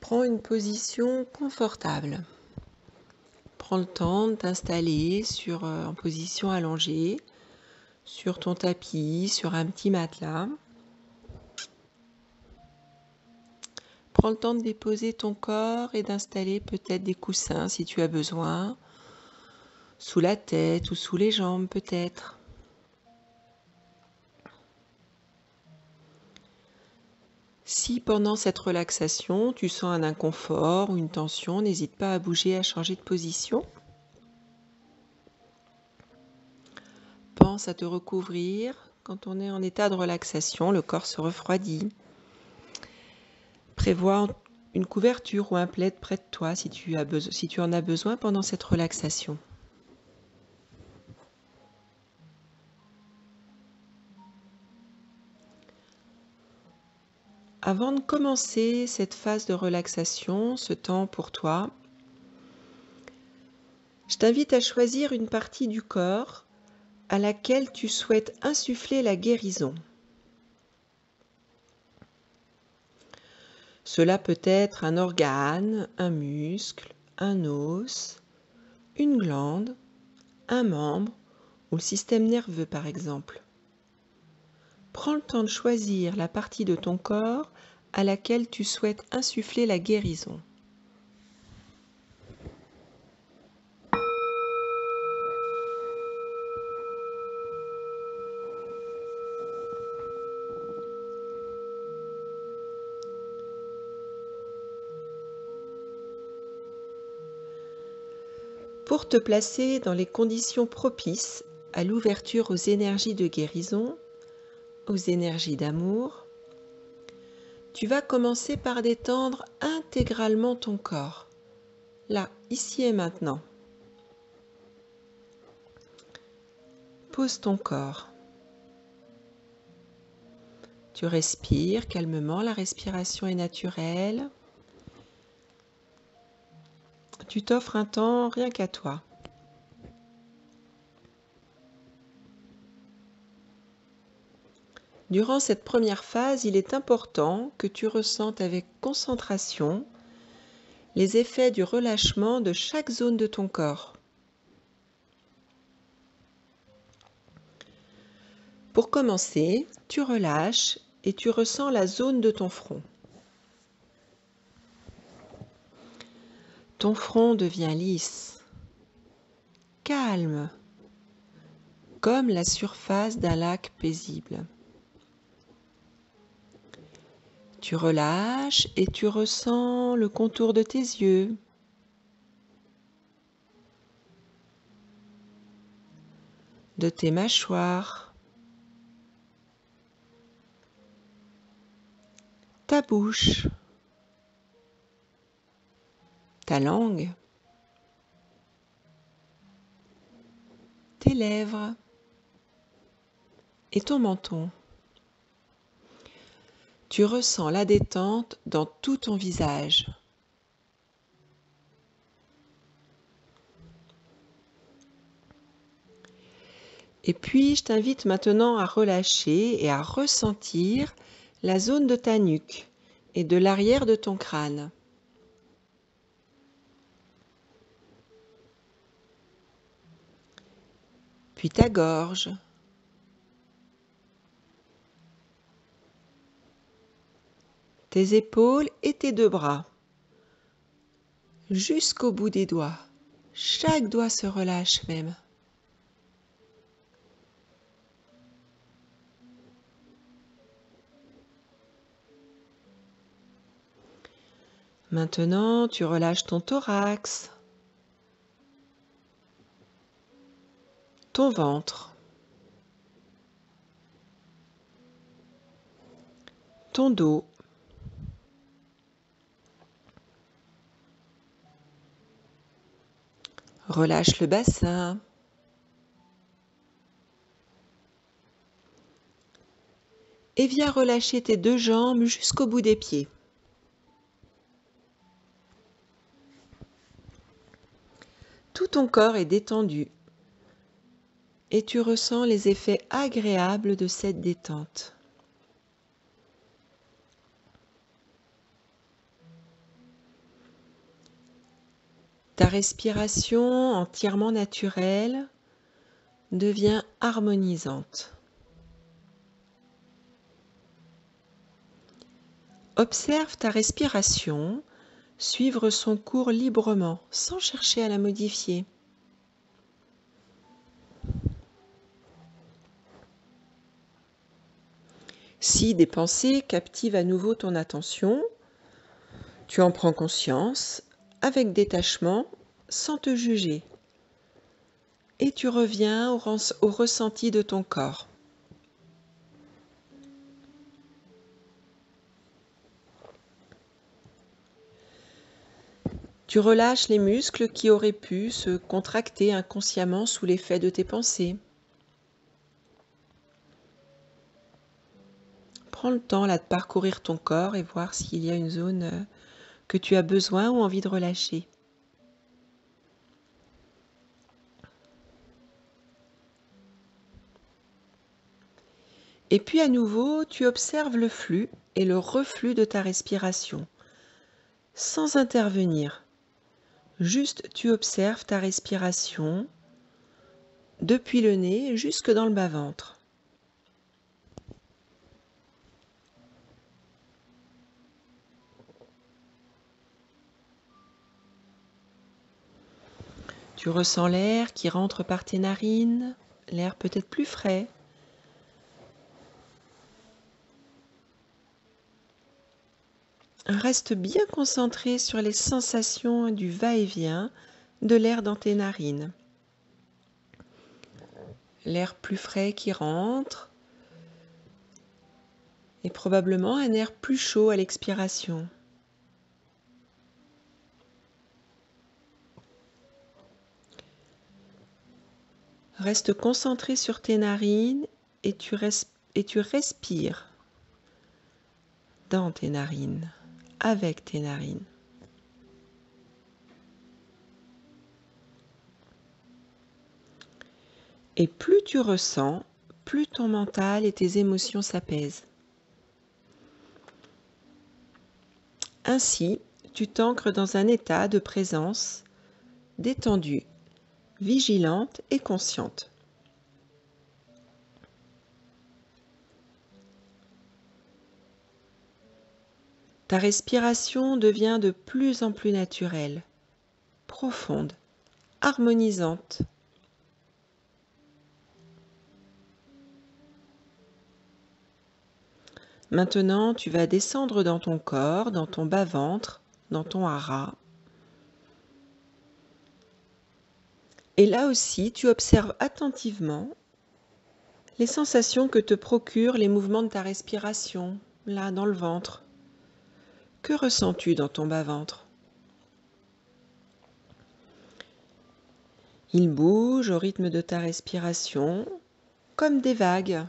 Prends une position confortable. Prends le temps de t'installer en position allongée, sur ton tapis, sur un petit matelas. Prends le temps de déposer ton corps et d'installer peut-être des coussins si tu as besoin, sous la tête ou sous les jambes peut-être. Si pendant cette relaxation, tu sens un inconfort ou une tension, n'hésite pas à bouger, à changer de position. Pense à te recouvrir. Quand on est en état de relaxation, le corps se refroidit. Prévois une couverture ou un plaid près de toi si tu en as besoin pendant cette relaxation. Avant de commencer cette phase de relaxation, ce temps pour toi, je t'invite à choisir une partie du corps à laquelle tu souhaites insuffler la guérison. Cela peut être un organe, un muscle, un os, une glande, un membre ou le système nerveux par exemple. Prends le temps de choisir la partie de ton corps à laquelle tu souhaites insuffler la guérison. Pour te placer dans les conditions propices à l'ouverture aux énergies de guérison, aux énergies d'amour, tu vas commencer par détendre intégralement ton corps, là, ici et maintenant. Pose ton corps. Tu respires calmement, la respiration est naturelle. Tu t'offres un temps rien qu'à toi. Durant cette première phase, il est important que tu ressentes avec concentration les effets du relâchement de chaque zone de ton corps. Pour commencer, tu relâches et tu ressens la zone de ton front. Ton front devient lisse, calme, comme la surface d'un lac paisible. Tu relâches et tu ressens le contour de tes yeux, de tes mâchoires, ta bouche, ta langue, tes lèvres et ton menton. Tu ressens la détente dans tout ton visage. Et puis, je t'invite maintenant à relâcher et à ressentir la zone de ta nuque et de l'arrière de ton crâne. Puis ta gorge. Tes épaules et tes deux bras. Jusqu'au bout des doigts. Chaque doigt se relâche même. Maintenant, tu relâches ton thorax, ton ventre, ton dos, relâche le bassin, et viens relâcher tes deux jambes jusqu'au bout des pieds. Tout ton corps est détendu et tu ressens les effets agréables de cette détente. Ta respiration entièrement naturelle devient harmonisante. Observe ta respiration, suivre son cours librement, sans chercher à la modifier. Si des pensées captivent à nouveau ton attention, tu en prends conscience avec détachement, sans te juger. Et tu reviens au ressenti de ton corps. Tu relâches les muscles qui auraient pu se contracter inconsciemment sous l'effet de tes pensées. Prends le temps là de parcourir ton corps et voir s'il y a une zone que tu as besoin ou envie de relâcher. Et puis à nouveau, tu observes le flux et le reflux de ta respiration, sans intervenir. Juste tu observes ta respiration depuis le nez jusque dans le bas-ventre. Tu ressens l'air qui rentre par tes narines, l'air peut-être plus frais. Reste bien concentré sur les sensations du va-et-vient de l'air dans tes narines. L'air plus frais qui rentre et probablement un air plus chaud à l'expiration. Reste concentré sur tes narines et tu respires dans tes narines, avec tes narines. Et plus tu ressens, plus ton mental et tes émotions s'apaisent. Ainsi, tu t'ancres dans un état de présence détendue, vigilante et consciente. Ta respiration devient de plus en plus naturelle, profonde, harmonisante. Maintenant, tu vas descendre dans ton corps, dans ton bas-ventre, dans ton hara. Et là aussi, tu observes attentivement les sensations que te procurent les mouvements de ta respiration, là dans le ventre. Que ressens-tu dans ton bas-ventre ? Il bouge au rythme de ta respiration, comme des vagues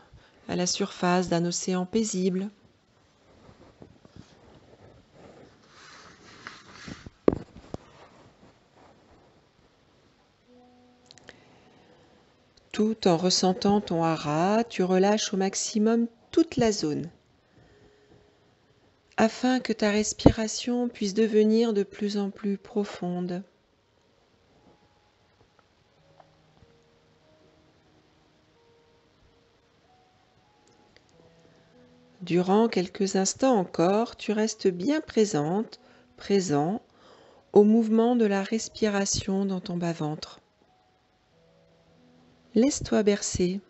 à la surface d'un océan paisible. Tout en ressentant ton hara, tu relâches au maximum toute la zone, afin que ta respiration puisse devenir de plus en plus profonde. Durant quelques instants encore, tu restes bien présente, présent au mouvement de la respiration dans ton bas-ventre. Laisse-toi bercer.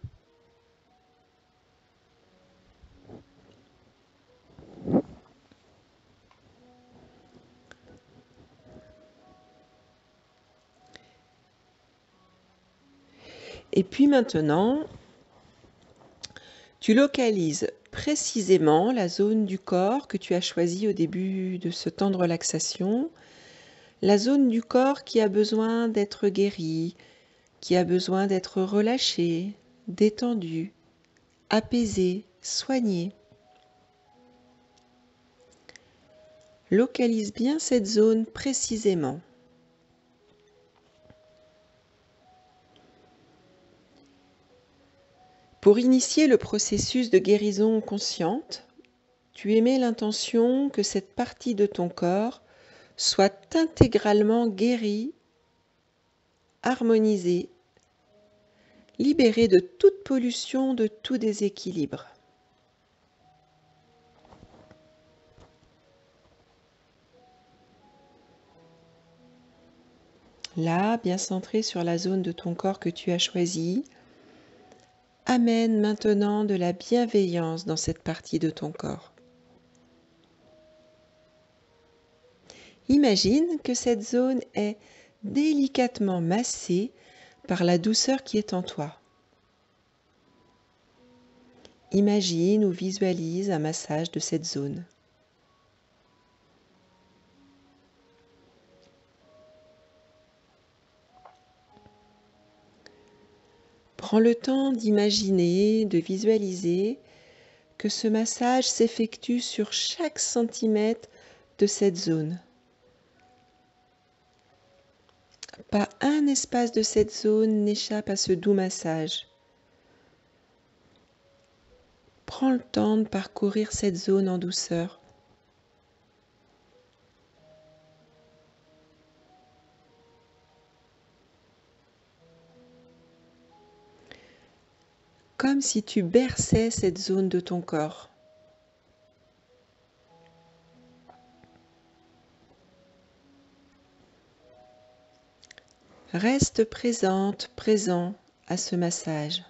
Et puis maintenant, tu localises précisément la zone du corps que tu as choisie au début de ce temps de relaxation, la zone du corps qui a besoin d'être guérie, qui a besoin d'être relâchée, détendue, apaisée, soignée. Localise bien cette zone précisément. Pour initier le processus de guérison consciente, tu émets l'intention que cette partie de ton corps soit intégralement guérie harmonisé, libéré de toute pollution, de tout déséquilibre. Là, bien centré sur la zone de ton corps que tu as choisie, amène maintenant de la bienveillance dans cette partie de ton corps. Imagine que cette zone est délicatement massée par la douceur qui est en toi. Imagine ou visualise un massage de cette zone. Prends le temps d'imaginer, de visualiser que ce massage s'effectue sur chaque centimètre de cette zone. Pas un espace de cette zone n'échappe à ce doux massage. Prends le temps de parcourir cette zone en douceur. Comme si tu berçais cette zone de ton corps. Reste présente, présent à ce massage.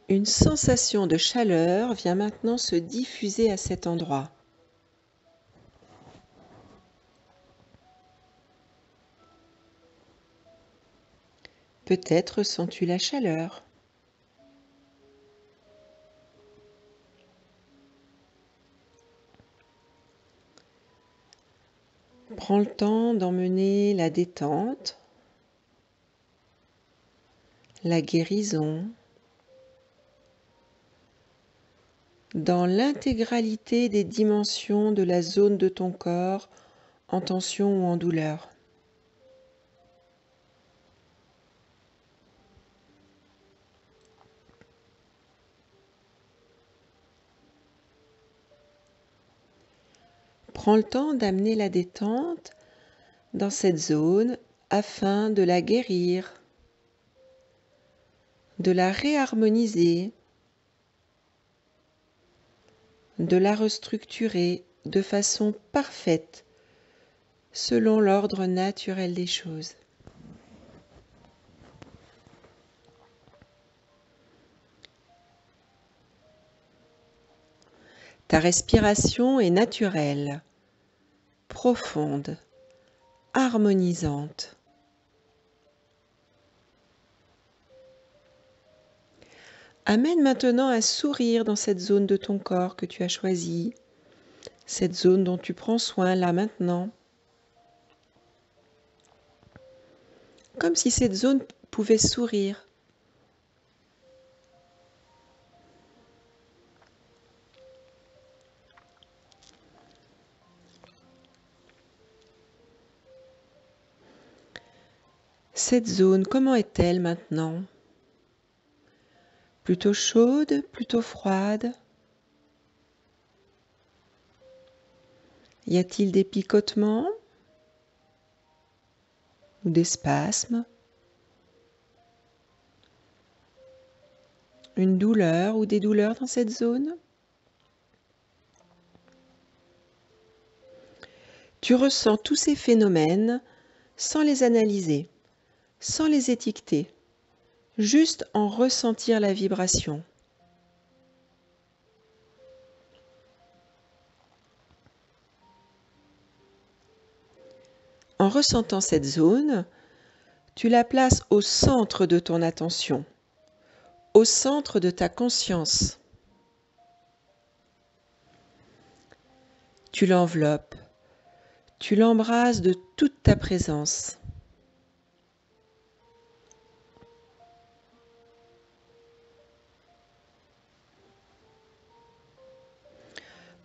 Une sensation de chaleur vient maintenant se diffuser à cet endroit. Peut-être sens-tu la chaleur. Prends le temps d'emmener la détente, la guérison, dans l'intégralité des dimensions de la zone de ton corps en tension ou en douleur. Prends le temps d'amener la détente dans cette zone afin de la guérir, de la réharmoniser, de la restructurer de façon parfaite selon l'ordre naturel des choses. Ta respiration est naturelle, profonde, harmonisante. Amène maintenant un sourire dans cette zone de ton corps que tu as choisie, cette zone dont tu prends soin là maintenant. Comme si cette zone pouvait sourire. Cette zone, comment est-elle maintenant ? Plutôt chaude, plutôt froide ? Y a-t-il des picotements ou des spasmes ? Une douleur ou des douleurs dans cette zone ? Tu ressens tous ces phénomènes sans les analyser, sans les étiqueter, juste en ressentir la vibration. En ressentant cette zone, tu la places au centre de ton attention, au centre de ta conscience. Tu l'enveloppes, tu l'embrasses de toute ta présence.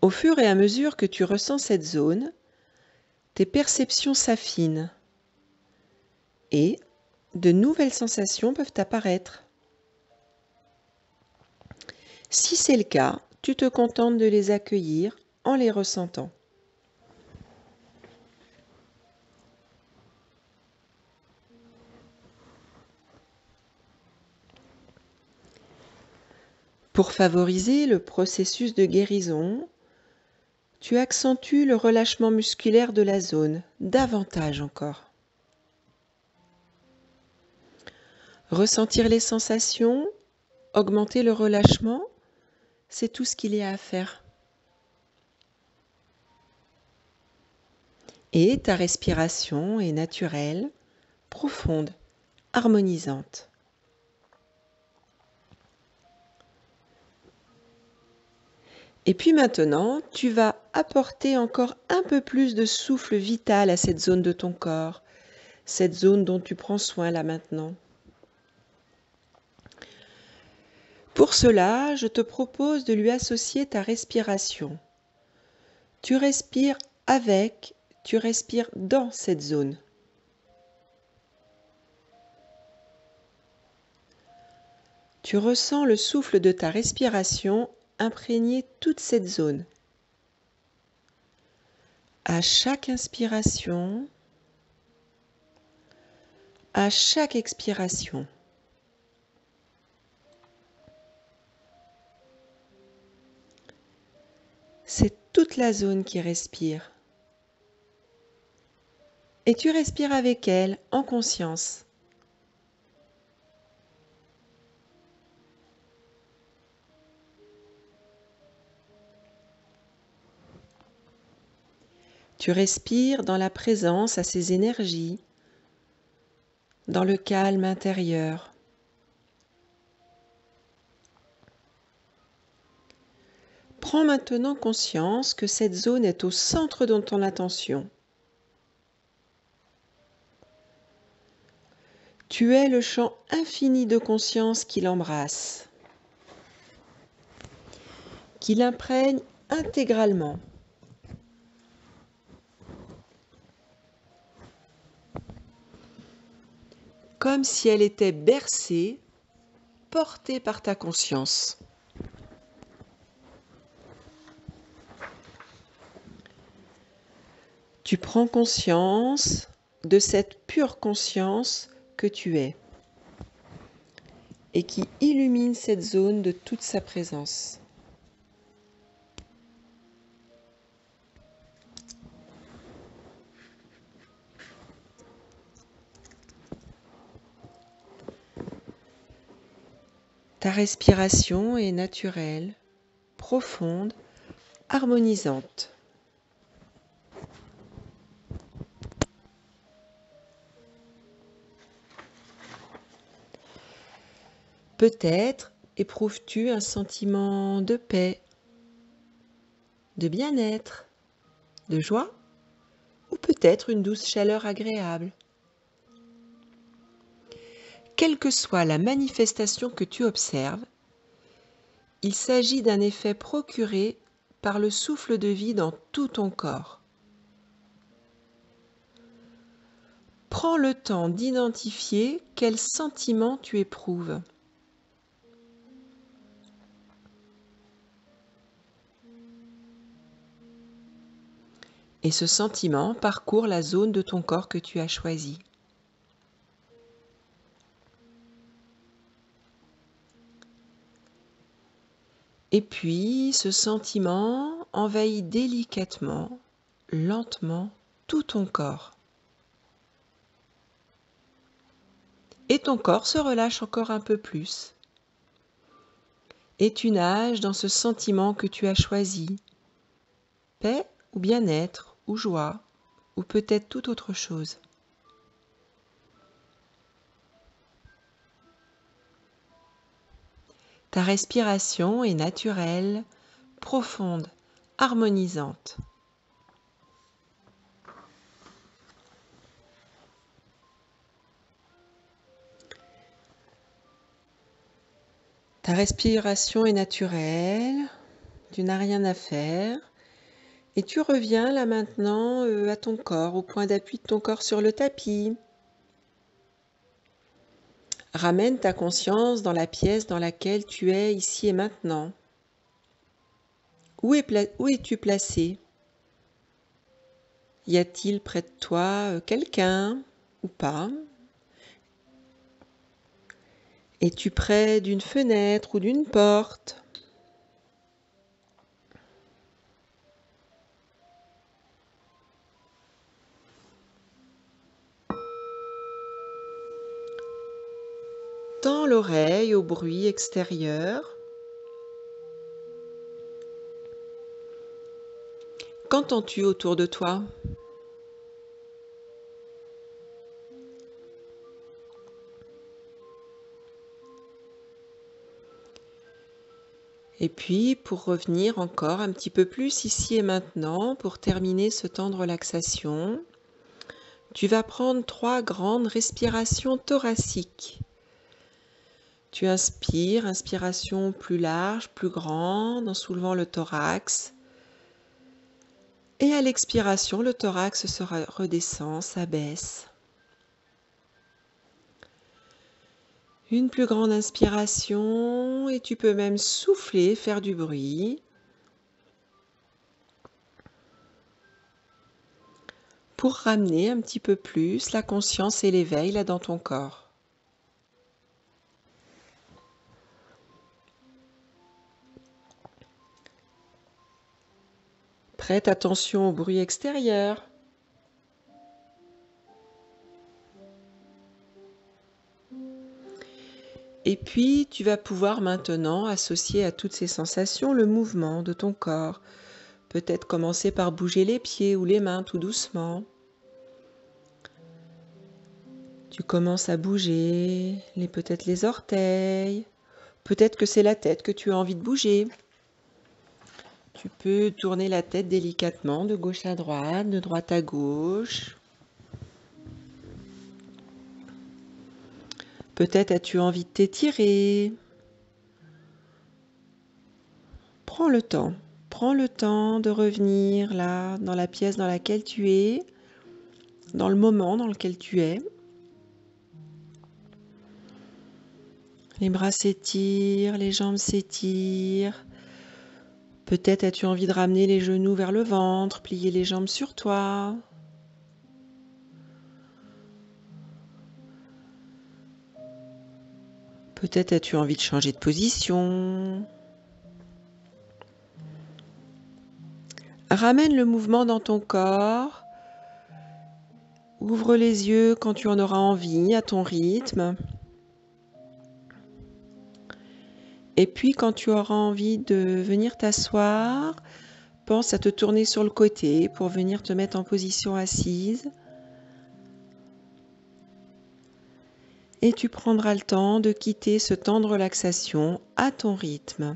Au fur et à mesure que tu ressens cette zone, tes perceptions s'affinent et de nouvelles sensations peuvent apparaître. Si c'est le cas, tu te contentes de les accueillir en les ressentant. Pour favoriser le processus de guérison, tu accentues le relâchement musculaire de la zone, davantage encore. Ressentir les sensations, augmenter le relâchement, c'est tout ce qu'il y a à faire. Et ta respiration est naturelle, profonde, harmonisante. Et puis maintenant, tu vas apporter encore un peu plus de souffle vital à cette zone de ton corps, cette zone dont tu prends soin là maintenant. Pour cela, je te propose de lui associer ta respiration. Tu respires avec, tu respires dans cette zone. Tu ressens le souffle de ta respiration imprégner toute cette zone. À chaque inspiration, à chaque expiration. C'est toute la zone qui respire. Et tu respires avec elle en conscience. Tu respires dans la présence à ces énergies, dans le calme intérieur. Prends maintenant conscience que cette zone est au centre de ton attention. Tu es le champ infini de conscience qui l'embrasse, qui l'imprègne intégralement. Comme si elle était bercée, portée par ta conscience. Tu prends conscience de cette pure conscience que tu es et qui illumine cette zone de toute sa présence. Ta respiration est naturelle, profonde, harmonisante. Peut-être éprouves-tu un sentiment de paix, de bien-être, de joie, ou peut-être une douce chaleur agréable. Quelle que soit la manifestation que tu observes, il s'agit d'un effet procuré par le souffle de vie dans tout ton corps. Prends le temps d'identifier quel sentiment tu éprouves. Et ce sentiment parcourt la zone de ton corps que tu as choisie. Et puis, ce sentiment envahit délicatement, lentement, tout ton corps. Et ton corps se relâche encore un peu plus. Et tu nages dans ce sentiment que tu as choisi. Paix ou bien-être, ou joie, ou peut-être toute autre chose. Ta respiration est naturelle, profonde, harmonisante. Ta respiration est naturelle, tu n'as rien à faire. Et tu reviens là maintenant à ton corps, au point d'appui de ton corps sur le tapis. Ramène ta conscience dans la pièce dans laquelle tu es ici et maintenant. Où es-tu placé? Y a-t-il près de toi quelqu'un ou pas? Es-tu près d'une fenêtre ou d'une porte? Tends l'oreille au bruit extérieur. Qu'entends-tu autour de toi? Et puis, pour revenir encore un petit peu plus ici et maintenant, pour terminer ce temps de relaxation, tu vas prendre 3 grandes respirations thoraciques. Tu inspires, inspiration plus large, plus grande, en soulevant le thorax. Et à l'expiration, le thorax se redescend, s'abaisse. Une plus grande inspiration et tu peux même souffler, faire du bruit pour ramener un petit peu plus la conscience et l'éveil là dans ton corps. Prête attention au bruit extérieur. Et puis, tu vas pouvoir maintenant associer à toutes ces sensations le mouvement de ton corps. Peut-être commencer par bouger les pieds ou les mains tout doucement. Tu commences à bouger peut-être les orteils. Peut-être que c'est la tête que tu as envie de bouger. Tu peux tourner la tête délicatement de gauche à droite, de droite à gauche. Peut-être as-tu envie de t'étirer. Prends le temps de revenir là, dans la pièce dans laquelle tu es, dans le moment dans lequel tu es. Les bras s'étirent, les jambes s'étirent. Peut-être as-tu envie de ramener les genoux vers le ventre, plier les jambes sur toi. Peut-être as-tu envie de changer de position. Ramène le mouvement dans ton corps. Ouvre les yeux quand tu en auras envie, à ton rythme. Et puis quand tu auras envie de venir t'asseoir, pense à te tourner sur le côté pour venir te mettre en position assise. Et tu prendras le temps de quitter ce temps de relaxation à ton rythme.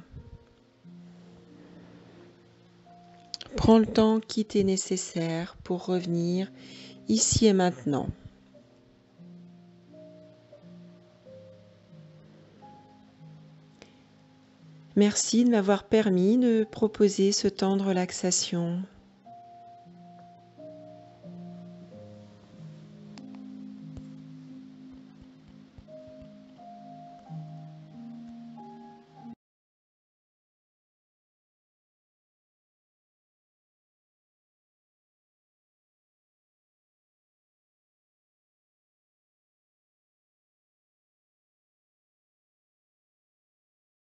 Prends le temps qui t'est nécessaire pour revenir ici et maintenant. Merci de m'avoir permis de proposer ce temps de relaxation.